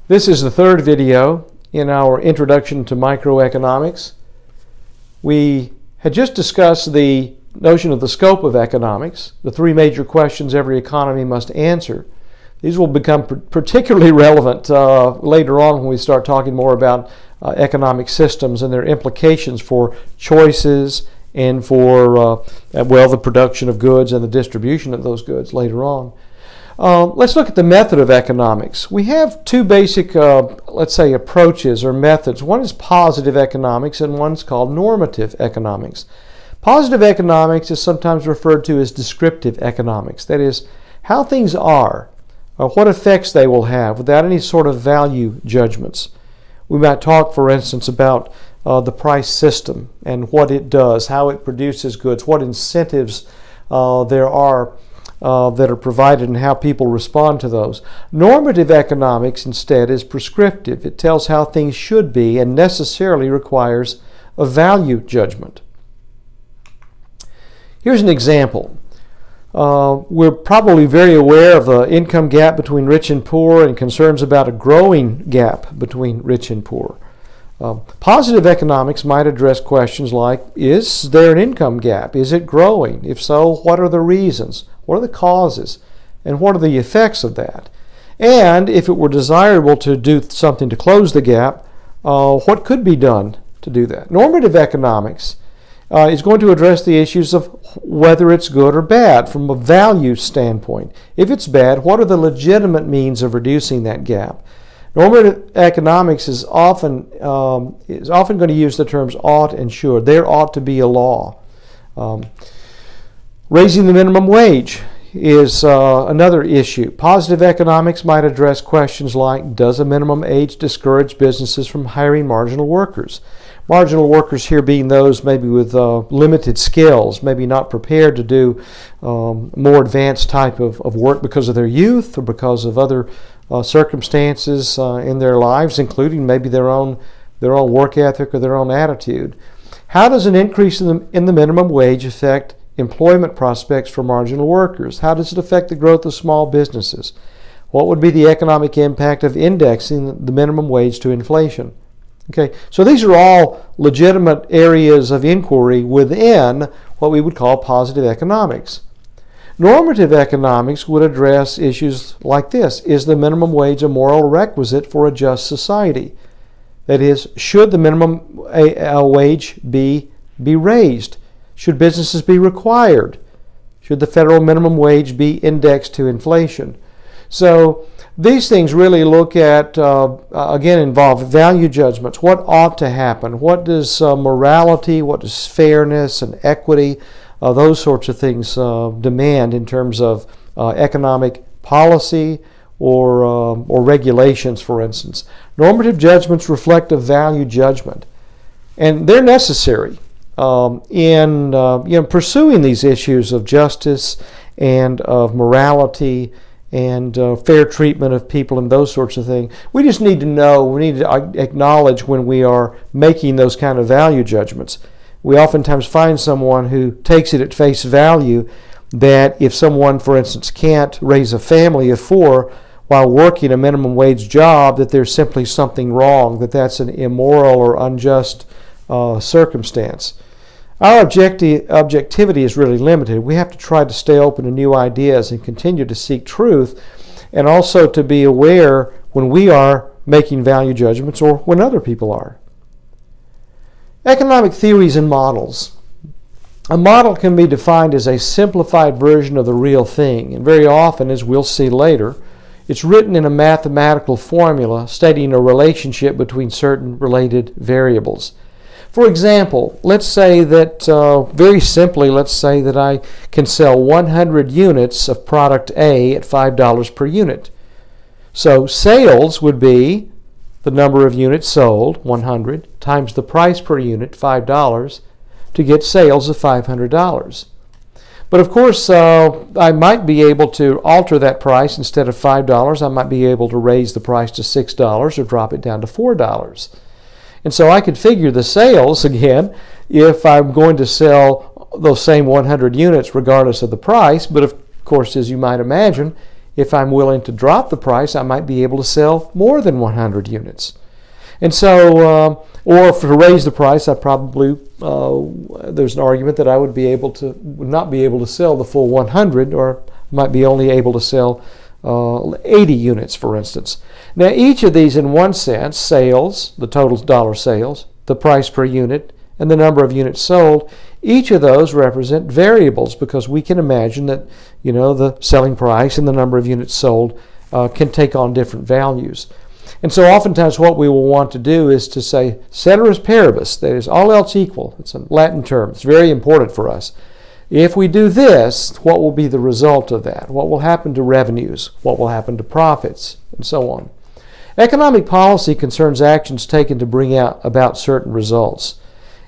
This is the third video in our Introduction to Microeconomics. We had just discussed the notion of the scope of economics, the three major questions every economy must answer. These will become particularly relevant later on when we start talking more about economic systems and their implications for choices and for, the production of goods and the distribution of those goods later on. Let's look at the method of economics. We have two basic, approaches or methods. One is positive economics and one's called normative economics. Positive economics is sometimes referred to as descriptive economics. That is, how things are, or what effects they will have without any sort of value judgments. We might talk, for instance, about the price system and what it does, how it produces goods, what incentives there are that are provided and how people respond to those. Normative economics, instead, is prescriptive. It tells how things should be and necessarily requires a value judgment. Here's an example. We're probably very aware of the income gap between rich and poor and concerns about a growing gap between rich and poor. Positive economics might address questions like, is there an income gap? Is it growing? If so, what are the reasons? What are the causes? And what are the effects of that? And if it were desirable to do something to close the gap, what could be done to do that? Normative economics is going to address the issues of whether it's good or bad from a value standpoint. If it's bad, what are the legitimate means of reducing that gap? Normative economics is often going to use the terms ought and should. There ought to be a law. Raising the minimum wage is another issue. Positive economics might address questions like, does a minimum wage discourage businesses from hiring marginal workers? Marginal workers here being those maybe with limited skills, maybe not prepared to do more advanced type of work because of their youth or because of other circumstances in their lives, including maybe their own work ethic or their own attitude. How does an increase in the minimum wage affect employment prospects for marginal workers? How does it affect the growth of small businesses? What would be the economic impact of indexing the minimum wage to inflation? Okay, so these are all legitimate areas of inquiry within what we would call positive economics. Normative economics would address issues like this. Is the minimum wage a moral requisite for a just society? That is, should the minimum wage be raised? Should businesses be required? Should the federal minimum wage be indexed to inflation? So these things really look at, involve value judgments. What ought to happen? What does morality, what does fairness and equity, those sorts of things demand in terms of economic policy or regulations, for instance. Normative judgments reflect a value judgment, and they're necessary in pursuing these issues of justice and of morality and fair treatment of people and those sorts of things. We just need to know, we need to acknowledge when we are making those kind of value judgments. We oftentimes find someone who takes it at face value that if someone, for instance, can't raise a family of four while working a minimum wage job, that there's simply something wrong, that that's an immoral or unjust circumstance. Our objectivity is really limited. We have to try to stay open to new ideas and continue to seek truth, and also to be aware when we are making value judgments or when other people are. Economic theories and models. A model can be defined as a simplified version of the real thing, and very often, as we'll see later, it's written in a mathematical formula stating a relationship between certain related variables. For example, let's say that, very simply, let's say that I can sell 100 units of product A at $5 per unit. So sales would be the number of units sold, 100, times the price per unit, $5, to get sales of $500. But of course, I might be able to alter that price. Instead of $5, I might be able to raise the price to $6 or drop it down to $4. And so I could figure the sales again if I'm going to sell those same 100 units regardless of the price. But of course, as you might imagine, if I'm willing to drop the price, I might be able to sell more than 100 units. And so, or to raise the price, I probably, there's an argument that I would not be able to sell the full 100, or might be only able to sell 80 units, for instance. Now, each of these, in one sense, sales, the total dollar sales, the price per unit, and the number of units sold, each of those represent variables, because we can imagine that, the selling price and the number of units sold can take on different values. And so oftentimes what we will want to do is to say ceteris paribus, that is, all else equal. It's a Latin term. It's very important for us. If we do this, what will be the result of that? What will happen to revenues? What will happen to profits? And so on. Economic policy concerns actions taken to bring about certain results.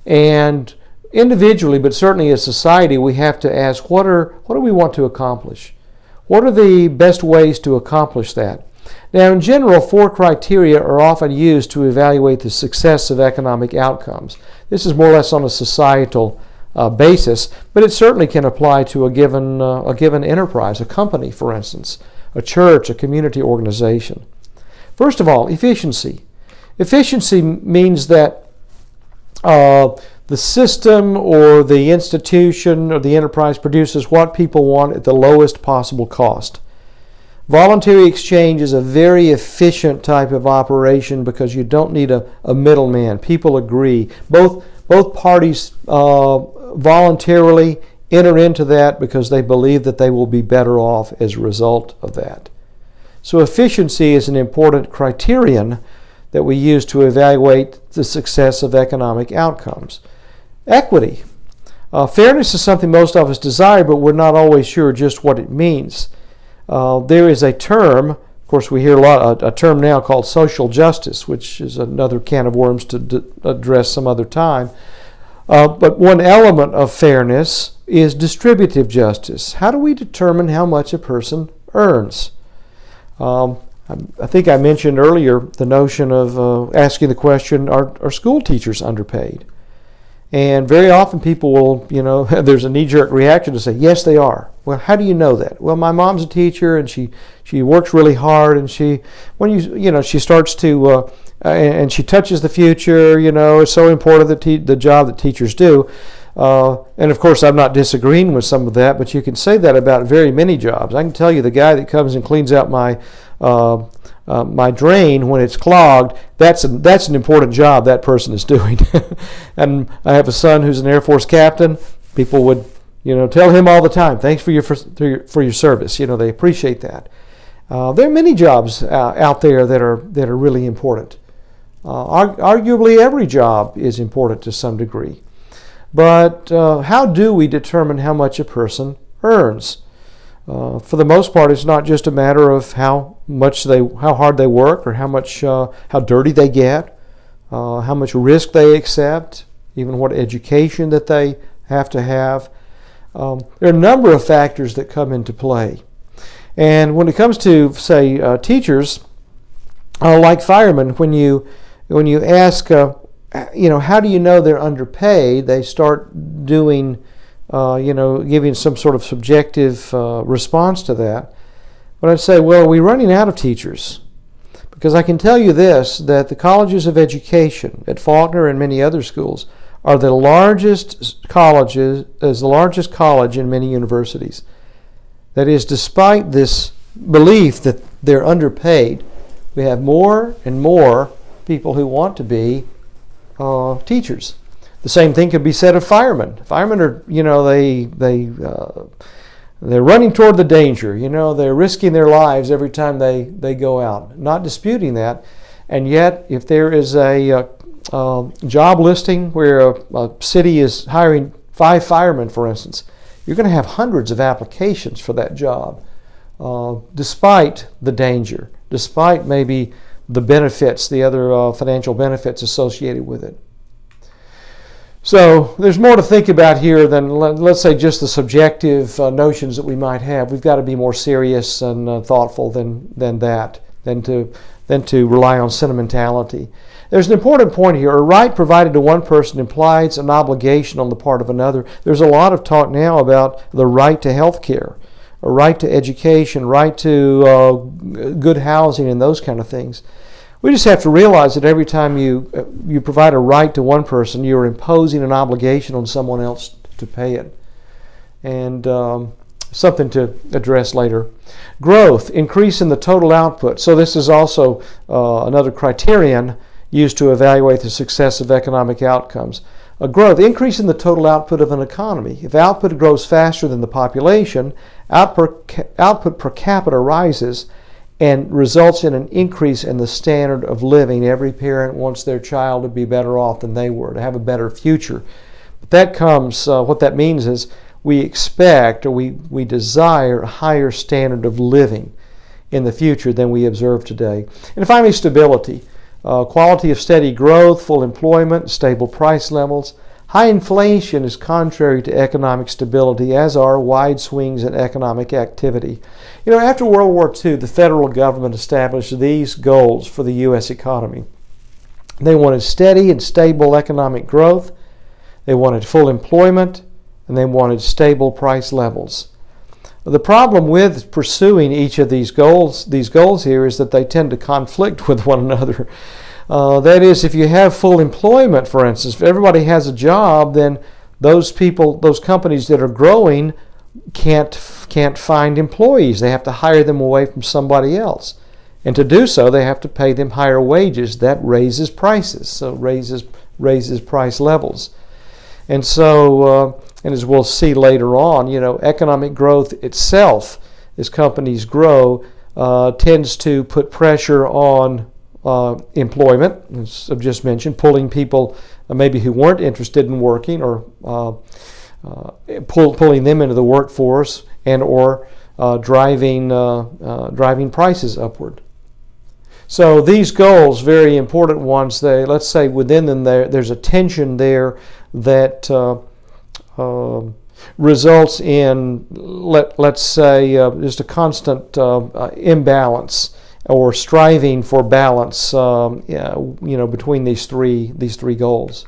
And individually, but certainly as society, we have to ask, what do we want to accomplish? What are the best ways to accomplish that? Now, in general, 4 criteria are often used to evaluate the success of economic outcomes. This is more or less on a societal basis, but it certainly can apply to a given enterprise, a company, for instance, a church, a community organization. First of all, efficiency. Efficiency means that the system or the institution or the enterprise produces what people want at the lowest possible cost. Voluntary exchange is a very efficient type of operation because you don't need a middleman. People agree. Both parties voluntarily enter into that because they believe that they will be better off as a result of that. So efficiency is an important criterion that we use to evaluate the success of economic outcomes. Equity. Fairness is something most of us desire, but we're not always sure just what it means. There is a term, of course we hear a term now called social justice, which is another can of worms to address some other time. But one element of fairness is distributive justice. How do we determine how much a person earns? I think I mentioned earlier the notion of asking the question, are school teachers underpaid? And very often people will, there's a knee-jerk reaction to say, yes, they are. Well, how do you know that? Well, my mom's a teacher, and she works really hard, and she starts to, and she touches the future. It's so important the job that teachers do. And of course, I'm not disagreeing with some of that, but you can say that about very many jobs. I can tell you the guy that comes and cleans out my drain when it's clogged, that's an important job that person is doing. And I have a son who's an Air Force captain. People would tell him all the time, thanks for your service. They appreciate that. There are many jobs out there that are really important. Arguably every job is important to some degree. But how do we determine how much a person earns? For the most part, it's not just a matter of how hard they work, or how dirty they get, how much risk they accept, even what education that they have to have. There are a number of factors that come into play. And when it comes to, say, teachers, like firemen, when you ask, how do you know they're underpaid, they start doing, giving some sort of subjective response to that. But I'd say, well, are we running out of teachers? Because I can tell you this, that the colleges of education at Faulkner and many other schools are the largest college in many universities. That is, despite this belief that they're underpaid, we have more and more people who want to be teachers. The same thing could be said of firemen. Firemen are, they're running toward the danger. They're risking their lives every time they go out. Not disputing that. And yet, if there is a job listing where a city is hiring 5 firemen, for instance, you're going to have hundreds of applications for that job, despite the danger, despite maybe the benefits, the other financial benefits associated with it. So there's more to think about here than, let's say, just the subjective notions that we might have. We've got to be more serious and thoughtful than to rely on sentimentality. There's an important point here. A right provided to one person implies an obligation on the part of another. There's a lot of talk now about the right to health care. a right to education, right to good housing, and those kind of things. We just have to realize that every time you provide a right to one person, you're imposing an obligation on someone else to pay it. And something to address later. Growth, increase in the total output. So this is also another criterion used to evaluate the success of economic outcomes. Growth, increase in the total output of an economy. If output grows faster than the population, output per capita rises and results in an increase in the standard of living. Every parent wants their child to be better off than they were, to have a better future. But that comes, what that means is we expect or we desire a higher standard of living in the future than we observe today. And finally, stability. Quality of steady growth, full employment, stable price levels. High inflation is contrary to economic stability, as are wide swings in economic activity. You know, after World War II, the federal government established these goals for the U.S. economy. They wanted steady and stable economic growth. They wanted full employment, and they wanted stable price levels. The problem with pursuing each of these goals here is that they tend to conflict with one another. That is, if you have full employment, for instance, if everybody has a job, then those companies that are growing can't find employees. They have to hire them away from somebody else. And to do so, they have to pay them higher wages. That raises prices, so raises price levels. And so, and as we'll see later on, you know, economic growth itself, as companies grow, tends to put pressure on employment, as I've just mentioned, pulling people maybe who weren't interested in working, or pulling them into the workforce, and or driving prices upward. So these goals, very important ones. Let's say within them there's a tension there that results in, let's say, just a constant imbalance or striving for balance, between these three goals.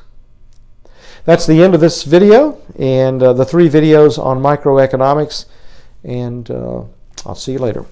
That's the end of this video and the 3 videos on microeconomics, and I'll see you later.